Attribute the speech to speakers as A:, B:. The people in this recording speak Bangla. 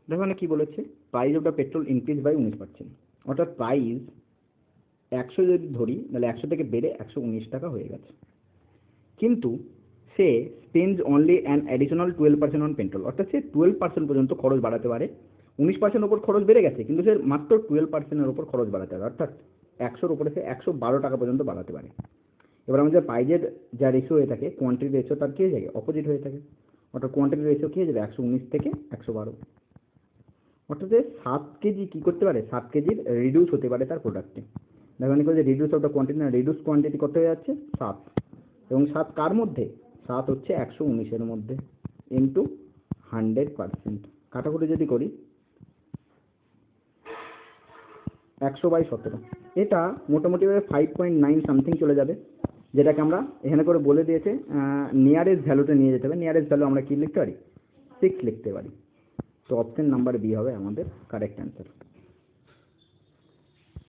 A: দেখো এখানে কি বলেছে, price of the petrol increase by 19%, অর্থাৎ প্রাইস 100 যদি ধরি তাহলে 100 থেকে বেড়ে 119 টাকা হয়ে গেছে, কিন্তু সে spends only an additional 12% on petrol, অর্থাৎ সে 12% পর্যন্ত খরচ বাড়াতে পারে। 19% ওপর খরচ বেড়ে গেছে, কিন্তু সে মাত্র 12%-এর ওপর খরচ বাড়াতে পারে, অর্থাৎ 100-র উপরে সে 112 টাকা পর্যন্ত বাড়াতে পারে। এবার আমাদের প্রাইজের যা রেশিও হয়ে থাকে, কোয়ান্টিটি রেশিও তার কী হয়ে যায়, অপোজিট হয়ে থাকে, অর্থাৎ কোয়ান্টিটি রেশিও কী হয়ে যাবে, 119 থেকে 112। অর্থাৎ 7 কেজি কী করতে পারে, 7 কেজির রিডিউস হতে পারে তার প্রোডাক্টে। দেখো এখানে যে রিডিউস অফ দ্য কোয়ান্টিটি, না রিডিউস কোয়ান্টিটি কত হয়ে যাচ্ছে, 7, এবং 7 কার মধ্যে, 7 হচ্ছে 119-এর মধ্যে, ইন্টু 100%, কাটাকুটি যদি করি 100/17, এটা মোটামুটি 5.9 সামথিং চলে যাবে, যেটাকে আমরা এখানে করে বলে দিয়েছে নিয়ারেস্ট ভ্যালুতে নিয়ে যেতে হবে। নিয়ারেস্ট ভ্যালু আমরা কি লিখতে পারি, 6 লিখতে পারি। তো অপশন নাম্বার বি হবে আমাদের কারেক্ট অ্যান্সার।